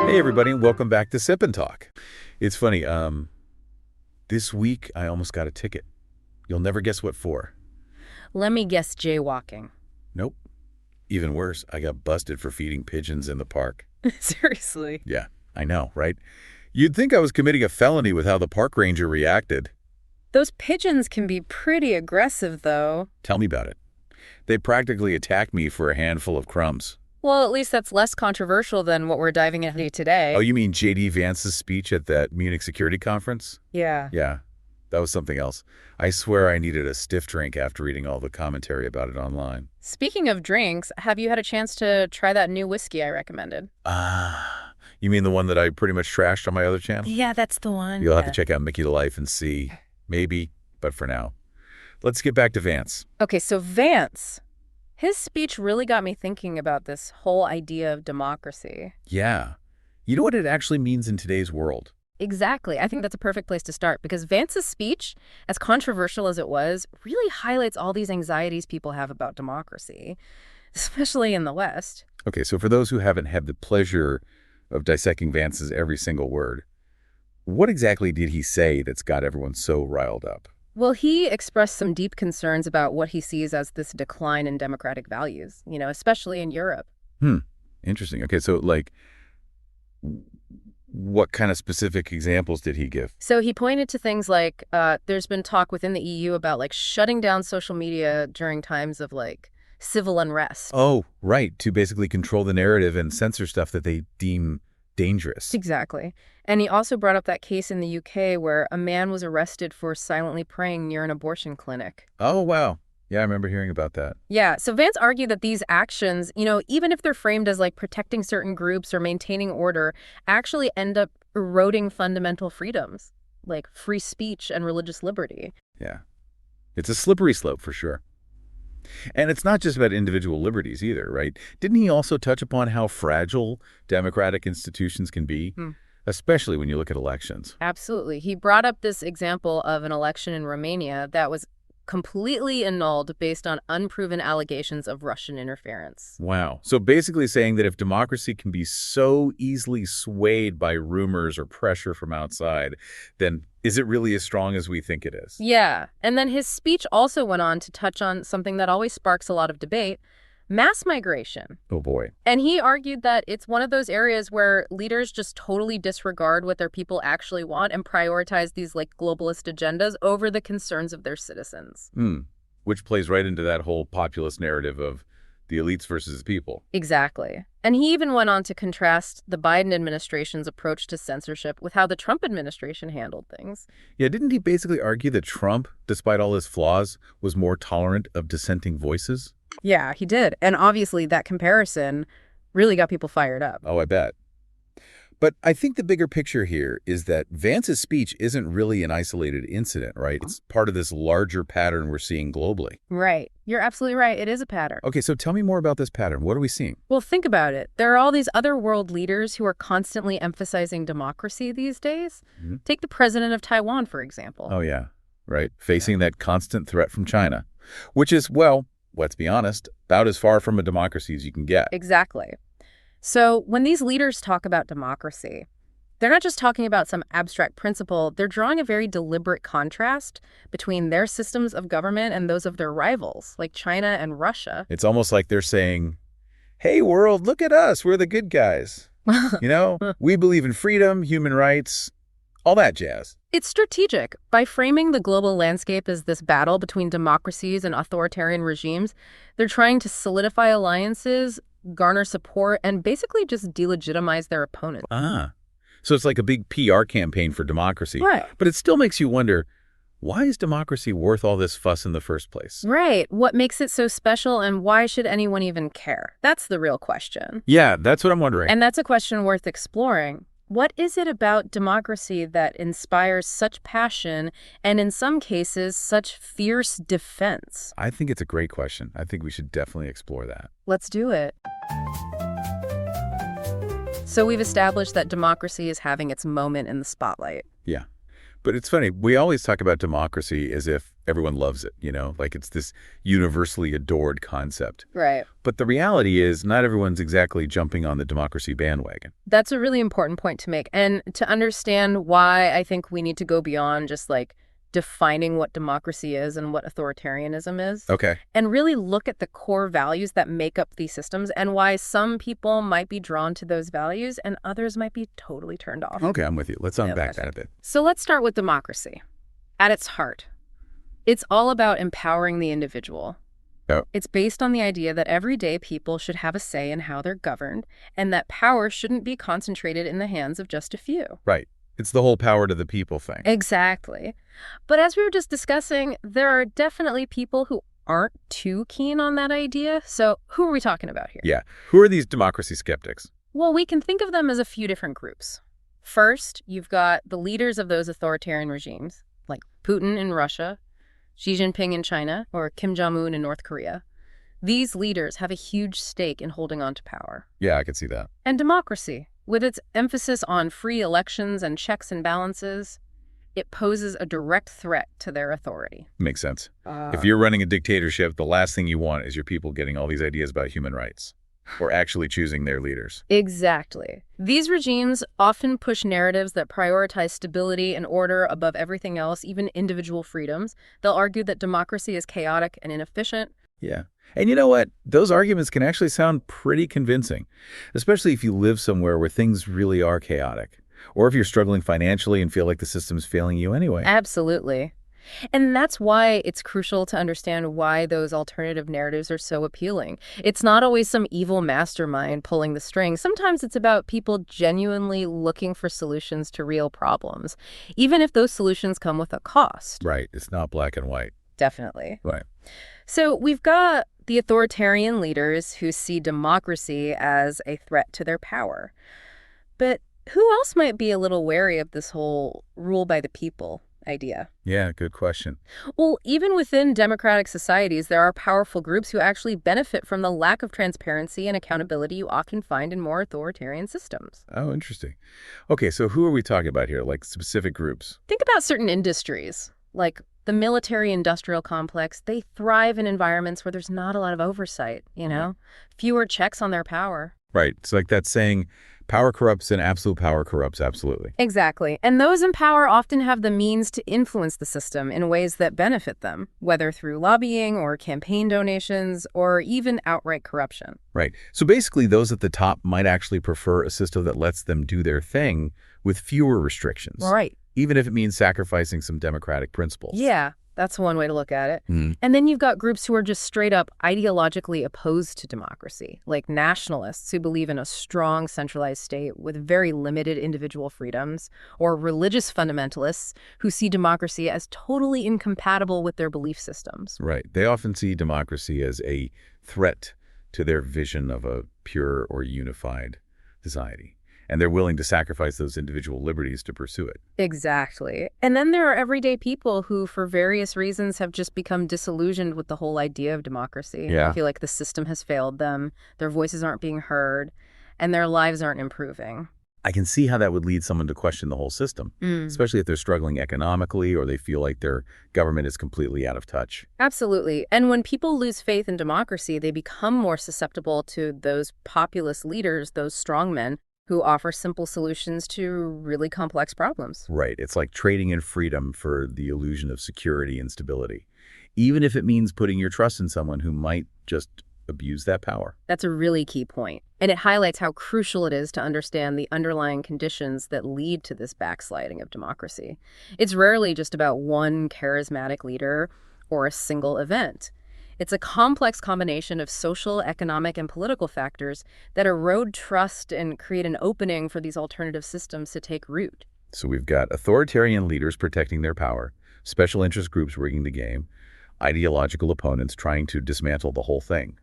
Hey everybody, and welcome back to Sip and Talk. It's funny, this week I almost got a ticket. You'll never guess what for. Let me guess, jaywalking. Nope. Even worse, I got busted for feeding pigeons in the park. Seriously? Yeah, I know, right? You'd think I was committing a felony with how the park ranger reacted. Those pigeons can be pretty aggressive, though. Tell me about it. They practically attacked me for a handful of crumbs. Well, at least that's less controversial than what we're diving into today. Oh, you mean J.D. Vance's speech at that Munich security conference? Yeah. Yeah, that was something else. I swear I needed a stiff drink after reading all the commentary about it online. Speaking of drinks, have you had a chance to try that new whiskey I recommended? You mean the one that I pretty much trashed on my other channel? Yeah, that's the one. You'll have to check out Mickytolife and see. Maybe, but for now. Let's get back to Vance. Okay, so Vance. His speech really got me thinking about this whole idea of democracy. Yeah. You know what it actually means in today's world? Exactly. I think that's a perfect place to start because Vance's speech, as controversial as it was, really highlights all these anxieties people have about democracy, especially in the West. Okay, so for those who haven't had the pleasure of dissecting Vance's every single word, what exactly did he say that's got everyone so riled up? Well, he expressed some deep concerns about what he sees as this decline in democratic values, especially in Europe. Interesting. Okay, so what kind of specific examples did he give? So he pointed to things like there's been talk within the EU about shutting down social media during times of civil unrest. Oh, right, to basically control the narrative and censor stuff that they deem dangerous. Exactly. And he also brought up that case in the UK where a man was arrested for silently praying near an abortion clinic. Oh, wow. Yeah, I remember hearing about that. Yeah, so Vance argued that these actions, even if they're framed as protecting certain groups or maintaining order, actually end up eroding fundamental freedoms, like free speech and religious liberty. Yeah. It's a slippery slope for sure. And it's not just about individual liberties either, right? Didn't he also touch upon how fragile democratic institutions can be, especially when you look at elections? Absolutely. He brought up this example of an election in Romania that was completely annulled based on unproven allegations of Russian interference. Wow. So basically saying that if democracy can be so easily swayed by rumors or pressure from outside, then is it really as strong as we think it is? Yeah. And then his speech also went on to touch on something that always sparks a lot of debate, mass migration. Oh, boy. And he argued that it's one of those areas where leaders just totally disregard what their people actually want and prioritize these globalist agendas over the concerns of their citizens. Which plays right into that whole populist narrative of the elites versus the people. Exactly. And he even went on to contrast the Biden administration's approach to censorship with how the Trump administration handled things. Yeah, didn't he basically argue that Trump, despite all his flaws, was more tolerant of dissenting voices? Yeah, he did. And obviously that comparison really got people fired up. Oh, I bet. But I think the bigger picture here is that Vance's speech isn't really an isolated incident, right? It's part of this larger pattern we're seeing globally. Right. You're absolutely right. It is a pattern. Okay, so tell me more about this pattern. What are we seeing? Well, think about it. There are all these other world leaders who are constantly emphasizing democracy these days. Take the president of Taiwan, for example. Oh, yeah. Right. Facing that constant threat from China, which is, well, let's be honest, about as far from a democracy as you can get. Exactly. So when these leaders talk about democracy, they're not just talking about some abstract principle. They're drawing a very deliberate contrast between their systems of government and those of their rivals, like China and Russia. It's almost like they're saying, hey, world, look at us. We're the good guys. We believe in freedom, human rights, all that jazz. It's strategic. By framing the global landscape as this battle between democracies and authoritarian regimes, they're trying to solidify alliances, garner support, and basically just delegitimize their opponents. So it's like a big PR campaign for democracy. Right. But it still makes you wonder, why is democracy worth all this fuss in the first place? Right. What makes it so special, and why should anyone even care? That's the real question. Yeah, that's what I'm wondering. And that's a question worth exploring. What is it about democracy that inspires such passion and, in some cases, such fierce defense? I think it's a great question. I think we should definitely explore that. Let's do it. So we've established that democracy is having its moment in the spotlight. Yeah. But it's funny. We always talk about democracy as if everyone loves it, like it's this universally adored concept. Right. But the reality is not everyone's exactly jumping on the democracy bandwagon. That's a really important point to make. And to understand why I think we need to go beyond just like defining what democracy is and what authoritarianism is. Okay. And really look at the core values that make up these systems and why some people might be drawn to those values and others might be totally turned off. Okay, I'm with you. Let's unpack that a bit. So let's start with democracy. At its heart, it's all about empowering the individual. Oh. It's based on the idea that everyday people should have a say in how they're governed and that power shouldn't be concentrated in the hands of just a few. Right. It's the whole power to the people thing. Exactly. But as we were just discussing, there are definitely people who aren't too keen on that idea. So who are we talking about here? Yeah. Who are these democracy skeptics? Well, we can think of them as a few different groups. First, you've got the leaders of those authoritarian regimes, like Putin in Russia, Xi Jinping in China, or Kim Jong-un in North Korea. These leaders have a huge stake in holding on to power. Yeah, I can see that. And democracy, with its emphasis on free elections and checks and balances, it poses a direct threat to their authority. Makes sense. If you're running a dictatorship, the last thing you want is your people getting all these ideas about human rights or actually choosing their leaders. Exactly. These regimes often push narratives that prioritize stability and order above everything else, even individual freedoms. They'll argue that democracy is chaotic and inefficient. Yeah. And you know what? Those arguments can actually sound pretty convincing, especially if you live somewhere where things really are chaotic, or if you're struggling financially and feel like the system's failing you anyway. Absolutely. And that's why it's crucial to understand why those alternative narratives are so appealing. It's not always some evil mastermind pulling the strings. Sometimes it's about people genuinely looking for solutions to real problems, even if those solutions come with a cost. Right. It's not black and white. Definitely. Right. So we've got the authoritarian leaders who see democracy as a threat to their power. But who else might be a little wary of this whole rule by the people idea? Yeah, good question. Well, even within democratic societies, there are powerful groups who actually benefit from the lack of transparency and accountability you often find in more authoritarian systems. Oh, interesting. Okay, so who are we talking about here, like specific groups? Think about certain industries, like the military-industrial complex. They thrive in environments where there's not a lot of oversight, fewer checks on their power. Right. It's like that saying, power corrupts and absolute power corrupts absolutely. Exactly. And those in power often have the means to influence the system in ways that benefit them, whether through lobbying or campaign donations or even outright corruption. Right. So basically, those at the top might actually prefer a system that lets them do their thing with fewer restrictions. Right. Even if it means sacrificing some democratic principles. Yeah, that's one way to look at it. Mm. And then you've got groups who are just straight up ideologically opposed to democracy, like nationalists who believe in a strong centralized state with very limited individual freedoms, or religious fundamentalists who see democracy as totally incompatible with their belief systems. Right. They often see democracy as a threat to their vision of a pure or unified society. And they're willing to sacrifice those individual liberties to pursue it. Exactly. And then there are everyday people who, for various reasons, have just become disillusioned with the whole idea of democracy. Yeah. They feel like the system has failed them, their voices aren't being heard, and their lives aren't improving. I can see how that would lead someone to question the whole system, especially if they're struggling economically or they feel like their government is completely out of touch. Absolutely. And when people lose faith in democracy, they become more susceptible to those populist leaders, those strongmen, who offer simple solutions to really complex problems. Right. It's like trading in freedom for the illusion of security and stability, even if it means putting your trust in someone who might just abuse that power. That's a really key point. And it highlights how crucial it is to understand the underlying conditions that lead to this backsliding of democracy. It's rarely just about one charismatic leader or a single event. It's a complex combination of social, economic, and political factors that erode trust and create an opening for these alternative systems to take root. So we've got authoritarian leaders protecting their power, special interest groups rigging the game, ideological opponents trying to dismantle the whole thing,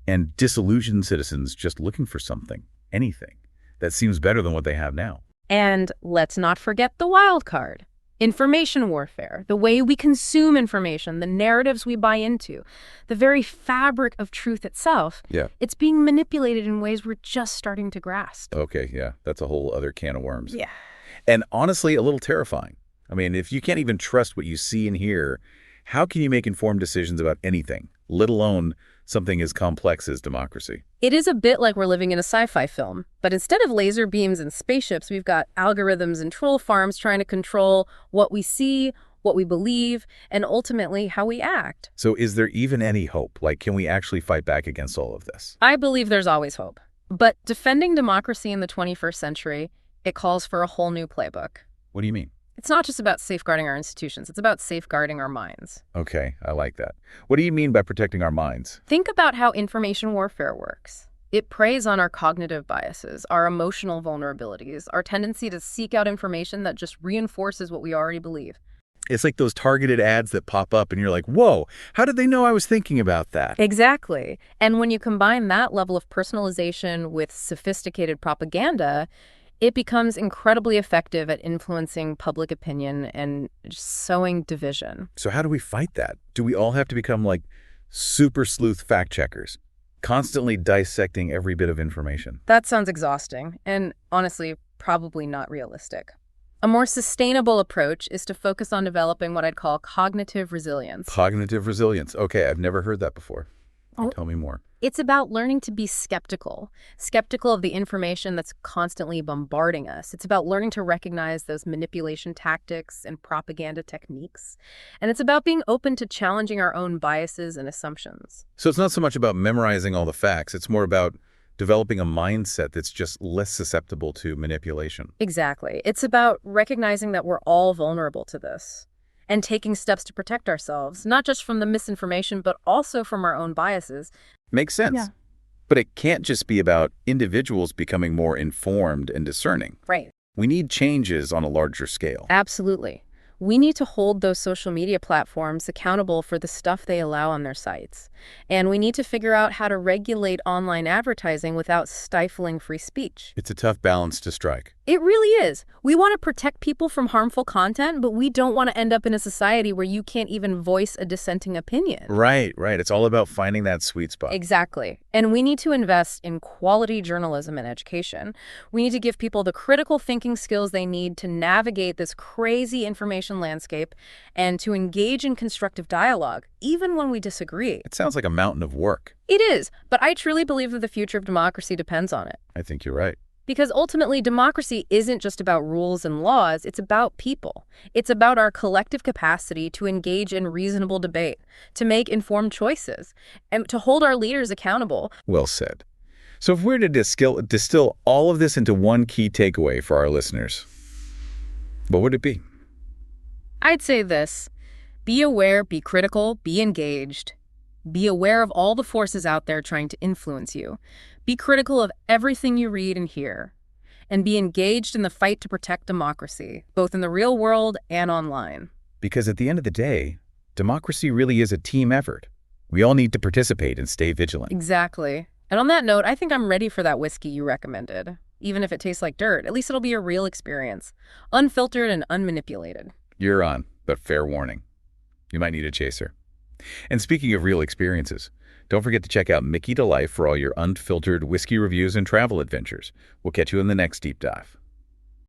and disillusioned citizens just looking for something, anything, that seems better than what they have now. And let's not forget the wild card. Information warfare, the way we consume information, the narratives we buy into, the very fabric of truth itself. Yeah. It's being manipulated in ways we're just starting to grasp. Okay, yeah, that's a whole other can of worms. Yeah. And honestly, a little terrifying. I mean, if you can't even trust what you see and hear, how can you make informed decisions about anything, let alone something as complex as democracy? It is a bit like we're living in a sci-fi film, but instead of laser beams and spaceships, we've got algorithms and troll farms trying to control what we see, what we believe, and ultimately how we act. So is there even any hope? Like, can we actually fight back against all of this? I believe there's always hope. But defending democracy in the 21st century, it calls for a whole new playbook. What do you mean? It's not just about safeguarding our institutions. It's about safeguarding our minds. Okay, I like that. What do you mean by protecting our minds? Think about how information warfare works. It preys on our cognitive biases, our emotional vulnerabilities, our tendency to seek out information that just reinforces what we already believe. It's like those targeted ads that pop up and you're like, whoa, how did they know I was thinking about that? Exactly. And when you combine that level of personalization with sophisticated propaganda, it becomes incredibly effective at influencing public opinion and sowing division. So how do we fight that? Do we all have to become like super sleuth fact checkers, constantly dissecting every bit of information? That sounds exhausting and honestly, probably not realistic. A more sustainable approach is to focus on developing what I'd call cognitive resilience. Cognitive resilience. Okay, I've never heard that before. Oh. Tell me more. It's about learning to be skeptical of the information that's constantly bombarding us. It's about learning to recognize those manipulation tactics and propaganda techniques. And it's about being open to challenging our own biases and assumptions. So it's not so much about memorizing all the facts. It's more about developing a mindset that's just less susceptible to manipulation. Exactly. It's about recognizing that we're all vulnerable to this and taking steps to protect ourselves, not just from the misinformation, but also from our own biases. Makes sense. Yeah. But it can't just be about individuals becoming more informed and discerning. Right. We need changes on a larger scale. Absolutely. We need to hold those social media platforms accountable for the stuff they allow on their sites. And we need to figure out how to regulate online advertising without stifling free speech. It's a tough balance to strike. It really is. We want to protect people from harmful content, but we don't want to end up in a society where you can't even voice a dissenting opinion. Right. It's all about finding that sweet spot. Exactly. And we need to invest in quality journalism and education. We need to give people the critical thinking skills they need to navigate this crazy information landscape and to engage in constructive dialogue, even when we disagree. It sounds like a mountain of work. It is, but I truly believe that the future of democracy depends on it. I think you're right. Because ultimately, democracy isn't just about rules and laws, it's about people. It's about our collective capacity to engage in reasonable debate, to make informed choices, and to hold our leaders accountable. Well said. So if we're to distill all of this into one key takeaway for our listeners, what would it be? I'd say this: be aware, be critical, be engaged. Be aware of all the forces out there trying to influence you. Be critical of everything you read and hear. And be engaged in the fight to protect democracy, both in the real world and online. Because at the end of the day, democracy really is a team effort. We all need to participate and stay vigilant. Exactly. And on that note, I think I'm ready for that whiskey you recommended. Even if it tastes like dirt, at least it'll be a real experience. Unfiltered and unmanipulated. You're on, but fair warning. You might need a chaser. And speaking of real experiences, don't forget to check out Mickytolife for all your unfiltered whiskey reviews and travel adventures. We'll catch you in the next deep dive.